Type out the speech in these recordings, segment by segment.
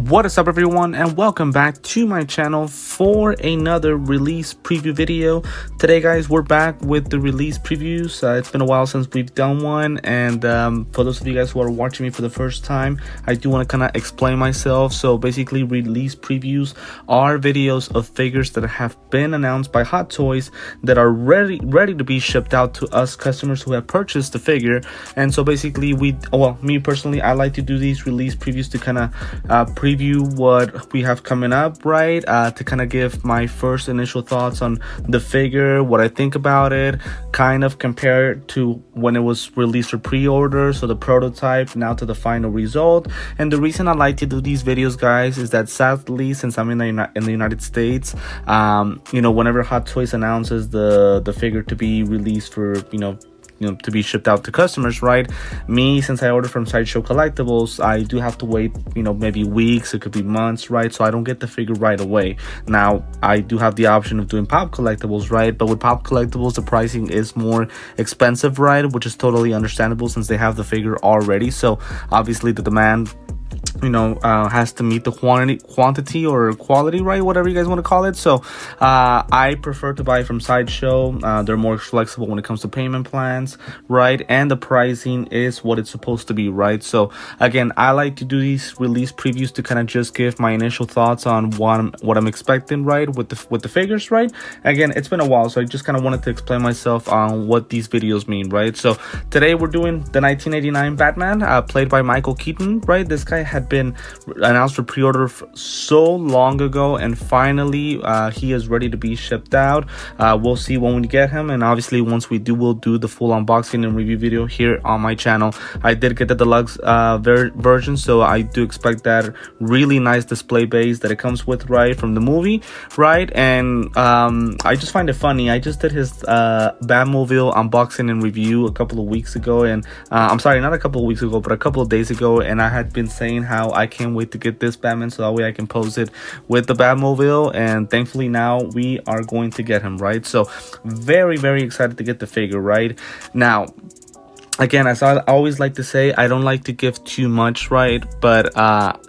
What is up, everyone, and welcome back to my channel for another release preview video. Today, guys, we're back with the release previews. It's been a while since we've done one, and for those of you guys who are watching me for the first time, I do want to kind of explain myself. So basically, release previews are videos of figures that have been announced by Hot Toys that are ready to be shipped out to us customers who have purchased the figure. And so basically, me personally, I like to do these release previews to kind of preview what we have coming up, right? To kind of give my first initial thoughts on the figure, what I think about it, kind of compare it to when it was released or pre-order, so the prototype now to the final result. And the reason I like to do these videos, guys, is that sadly, since I'm in the United States, whenever Hot Toys announces the figure to be released for to be shipped out to customers, right? Since I order from Sideshow Collectibles, I do have to wait, maybe weeks, it could be months, right? So I don't get the figure right away. Now, I do have the option of doing Pop Collectibles, right? But with Pop Collectibles, the pricing is more expensive, right? Which is totally understandable since they have the figure already. So obviously the demand has to meet the quantity or quality, right? Whatever you guys want to call it. So I prefer to buy from Sideshow. They're more flexible when it comes to payment plans, right? And the pricing is what it's supposed to be, right? So again, I like to do these release previews to kind of just give my initial thoughts on what I'm expecting, right? With the figures, right? Again, it's been a while, so I just kind of wanted to explain myself on what these videos mean, right? So today we're doing the 1989 Batman, played by Michael Keaton, right? This guy had been announced for pre-order so long ago, and finally he is ready to be shipped out. We'll see when we get him, and obviously once we do, we'll do the full unboxing and review video here on my channel. I did get the deluxe version, so I do expect that really nice display base that it comes with, right, from the movie, right? And I just find it funny. I just did his Batmobile unboxing and review a couple of weeks ago, and I'm sorry, not a couple of weeks ago, but a couple of days ago, and I had been saying how I can't wait to get this Batman so that way I can pose it with the Batmobile, and thankfully now we are going to get him, right? So very, very excited to get the figure, right? Now, again, as I always like to say, I don't like to give too much, right? But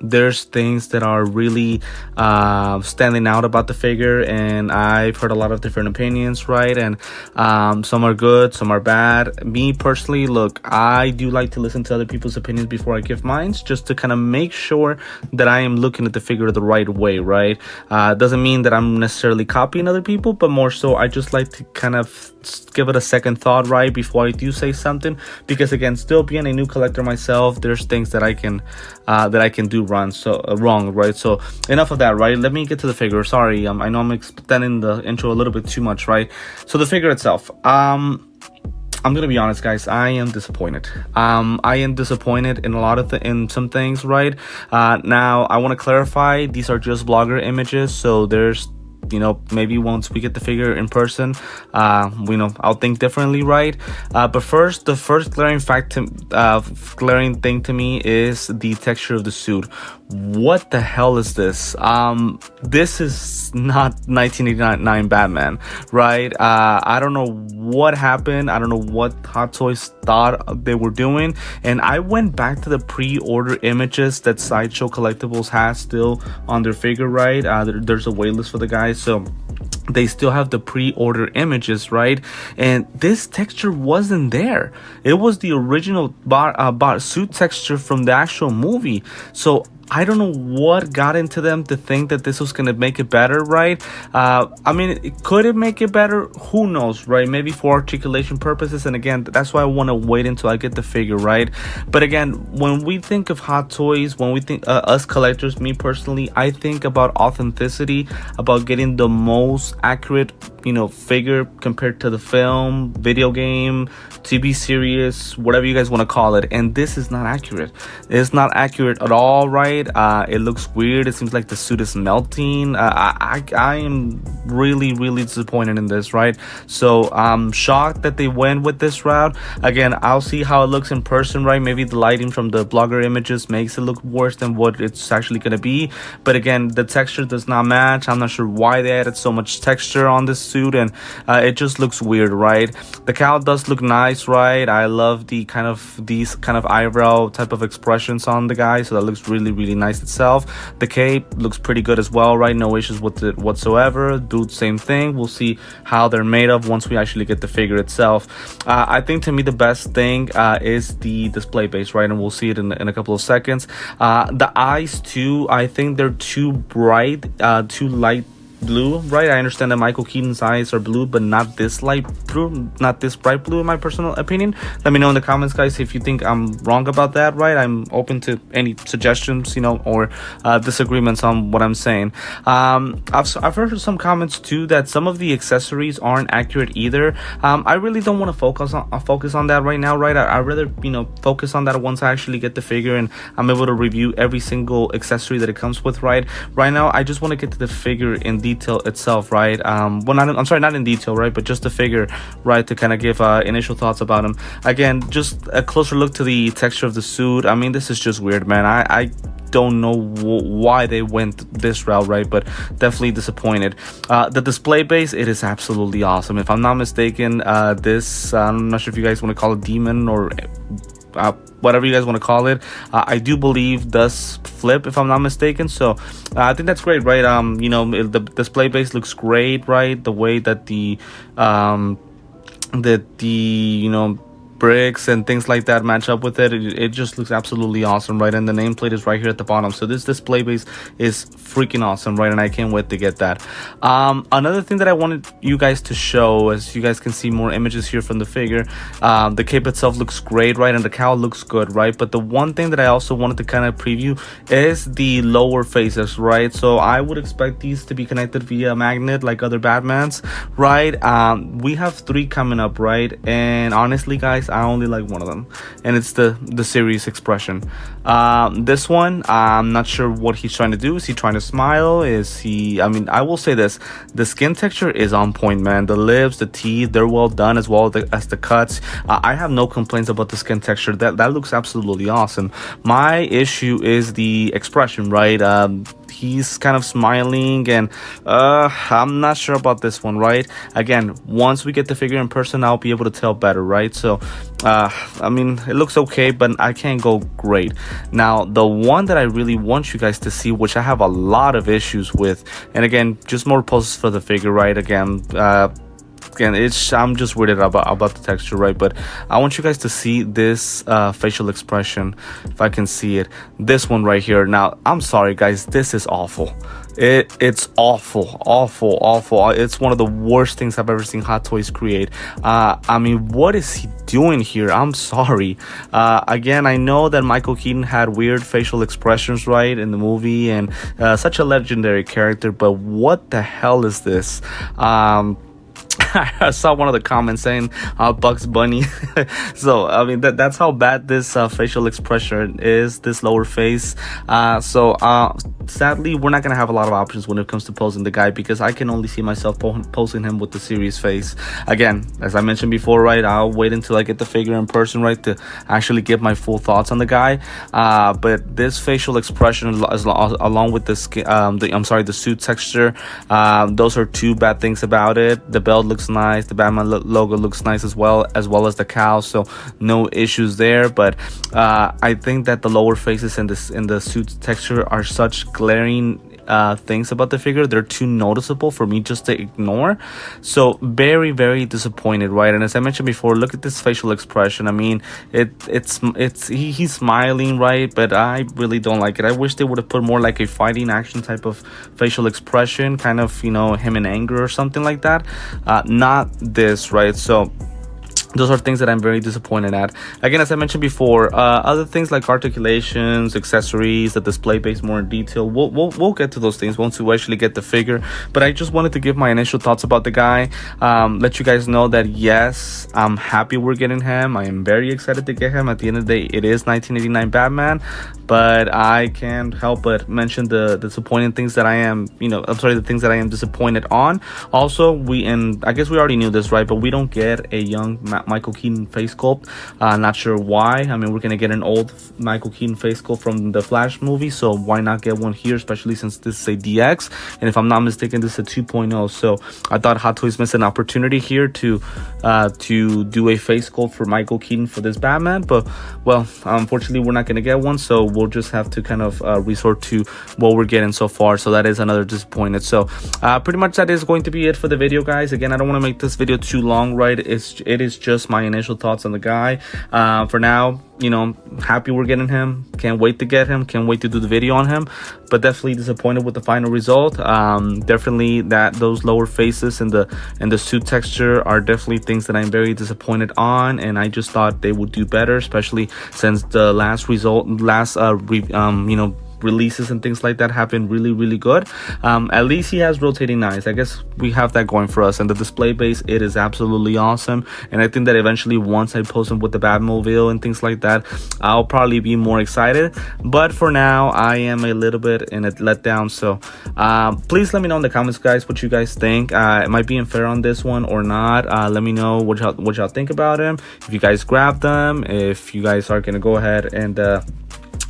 there's things that are really standing out about the figure, and I've heard a lot of different opinions, right? And some are good, some are bad. Me personally, look, I do like to listen to other people's opinions before I give mine, just to kind of make sure that I am looking at the figure the right way, right? Doesn't mean that I'm necessarily copying other people, but more so I just like to kind of give it a second thought, right, before I do say something. Because again, still being a new collector myself, there's things that I can do wrong, right? So enough of that, right? Let me get to the figure. Sorry, I know I'm extending the intro a little bit too much, right? So the figure itself, I'm gonna be honest, guys, I am disappointed. I am disappointed in in some things, right? Now I want to clarify, these are just blogger images, so there's maybe once we get the figure in person, I'll think differently, right? But first, the first glaring thing to me is the texture of the suit. What the hell is this? This is not 1989 Batman, right? I don't know what happened. I don't know what Hot Toys thought they were doing. And I went back to the pre-order images that Sideshow Collectibles has still on their figure, right? There's a waitlist for the guys, so they still have the pre-order images, right? And this texture wasn't there. It was the original suit texture from the actual movie. So I don't know what got into them to think that this was going to make it better, right? Could it make it better? Who knows, right? Maybe for articulation purposes. And again, that's why I want to wait until I get the figure, right? But again, when we think of Hot Toys, when we think us collectors, me personally, I think about authenticity, about getting the most accurate, figure compared to the film, video game, TV series, whatever you guys want to call it. And this is not accurate. It's not accurate at all, right? It looks weird. It seems like the suit is melting. I am really, really disappointed in this, right? So I'm shocked that they went with this route. Again, I'll see how it looks in person, right? Maybe the lighting from the blogger images makes it look worse than what it's actually going to be. But again, the texture does not match. I'm not sure why they added so much texture on this suit, and it just looks weird, right? The cowl does look nice, right? I love these kind of eyebrow type of expressions on the guy, so that looks really, really really nice itself. The cape looks pretty good as well, right? No issues with it whatsoever. Boots, same thing. We'll see how they're made of once we actually get the figure itself. I think to me the best thing is the display base, right? And we'll see it in a couple of seconds. The eyes too, I think they're too bright, too light blue, right? I understand that Michael Keaton's eyes are blue, but not this light blue, not this bright blue, in my personal opinion. Let me know in the comments, guys, if you think I'm wrong about that, right? I'm open to any suggestions, or disagreements on what I'm saying. I've heard some comments too that some of the accessories aren't accurate either. I really don't want to focus on that right now, right? I'd rather focus on that once I actually get the figure and I'm able to review every single accessory that it comes with, right? Right now, I just want to get to the figure in detail itself, right? I'm sorry, not in detail, right, but just the figure, right, to kind of give initial thoughts about him. Again, just a closer look to the texture of the suit. I mean, this is just weird, man. I don't know why they went this route, right? But definitely disappointed. The display base, it is absolutely awesome. If I'm not mistaken, this, I'm not sure if you guys want to call it demon or whatever you guys want to call it, I do believe does flip, if I'm not mistaken. So I think that's great, right? The display base looks great, right? The way that the bricks and things like that match up with it just looks absolutely awesome, right? And the nameplate is right here at the bottom, so this display base is freaking awesome, right? And I can't wait to get that. Another thing that I wanted you guys to show, as you guys can see more images here from the figure, the cape itself looks great, right? And the cowl looks good, right? But the one thing that I also wanted to kind of preview is the lower faces, right? So I would expect these to be connected via magnet like other Batmans, right? We have 3 coming up, right? And honestly, guys, I only like one of them, and it's the serious expression. This one, I'm not sure what he's trying to do. Is he trying to smile? Is he, I will say this, the skin texture is on point, man. The lips, the teeth, they're well done, as well as the cuts. I have no complaints about the skin texture. That looks absolutely awesome. My issue is the expression, right? He's kind of smiling, and I'm not sure about this one, right? Again, once we get the figure in person, I'll be able to tell better, right? So it looks okay, but I can't go great. Now, the one that I really want you guys to see, which I have a lot of issues with, and again, just more poses for the figure, right? Again, I'm just weirded about the texture, right? But I want you guys to see this facial expression, if I can see it. This one right here. Now, I'm sorry, guys, this is awful. It's awful. It's one of the worst things I've ever seen Hot Toys create. What is he doing here? I'm sorry. Again, I know that Michael Keaton had weird facial expressions, right, in the movie, and such a legendary character, but what the hell is this? I saw one of the comments saying Bugs Bunny. So that's how bad this facial expression is, this lower face. Sadly, we're not gonna have a lot of options when it comes to posing the guy, because I can only see myself posing him with the serious face. Again, as I mentioned before, right, I'll wait until I get the figure in person, right, to actually give my full thoughts on the guy. But this facial expression, along with the skin, the suit texture, those are 2 bad things about it. The belt looks nice, the Batman logo looks nice as well as the cowl, so no issues there. But I think that the lower faces and the suit texture are such glaring things about the figure. They're too noticeable for me just to ignore. So very, very disappointed, right? And as I mentioned before, look at this facial expression. He's smiling, right? But I really don't like it. I wish they would have put more like a fighting action type of facial expression, kind of him in anger or something like that. Not this, right? So those are things that I'm very disappointed at. Again, as I mentioned before, other things like articulations, accessories, the display base more in detail, we'll get to those things once we actually get the figure. But I just wanted to give my initial thoughts about the guy, let you guys know that yes, I'm happy we're getting him. I am very excited to get him. At the end of the day, it is 1989 Batman, but I can't help but mention the disappointing things that the things that I am disappointed on. Also, I guess we already knew this, right? But we don't get a young Michael Keaton face sculpt. Not sure why. I mean, we're gonna get an old Michael Keaton face sculpt from the Flash movie, so why not get one here, especially since this is a DX, and if I'm not mistaken, this is a 2.0. So I thought Hot Toys missed an opportunity here to do a face sculpt for Michael Keaton for this Batman, but well, unfortunately we're not gonna get one, so we'll just have to kind of resort to what we're getting so far. So that is another disappointment. So pretty much that is going to be it for the video, guys. Again, I don't want to make this video too long, right? It is just my initial thoughts on the guy. For now, you know, happy we're getting him. Can't wait to get him. Can't wait to do the video on him. But definitely disappointed with the final result. Definitely that those lower faces and the suit texture are definitely things that I'm very disappointed on, and I just thought they would do better, especially since the last releases and things like that have been really good. At least he has rotating eyes. I guess we have that going for us, and the display base, it is absolutely awesome. And I think that eventually, once I post him with the Batmobile and things like that, I'll probably be more excited. But for now, I am a little bit in a letdown. So please let me know in the comments, guys, what you guys think. Am I being fair on this one or not? Let me know what y'all think about him. If you guys grab them, if you guys are gonna go ahead and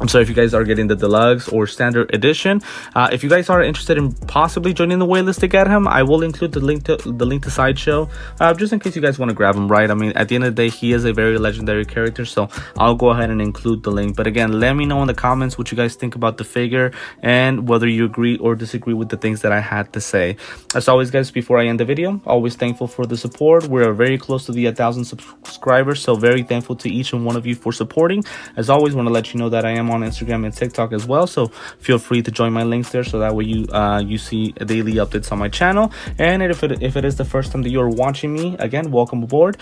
I'm sorry, if you guys are getting the deluxe or standard edition. If you guys are interested in possibly joining the waitlist to get him, I will include the link to Sideshow, just in case you guys want to grab him, right? I mean, at the end of the day, he is a very legendary character, so I'll go ahead and include the link. But again, let me know in the comments what you guys think about the figure and whether you agree or disagree with the things that I had to say. As always, guys, before I end the video, always thankful for the support. We're very close to the 1,000 subscribers, so very thankful to each and one of you for supporting. As always, want to let you know that I am on Instagram and TikTok as well, so feel free to join my links there, so that way you see daily updates on my channel. And if it is the first time that you're watching me, again, welcome aboard.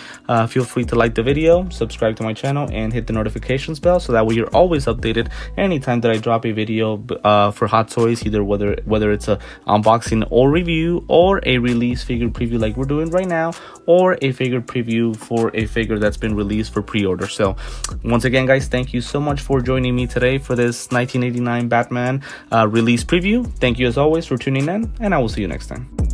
Feel free to like the video, subscribe to my channel, and hit the notifications bell, so that way you're always updated anytime that I drop a video for Hot Toys, either whether it's a unboxing or review, or a release figure preview like we're doing right now, or a figure preview for a figure that's been released for pre-order. So once again, guys, thank you so much for joining me today for this 1989 Batman release preview. Thank you as always for tuning in, and I will see you next time.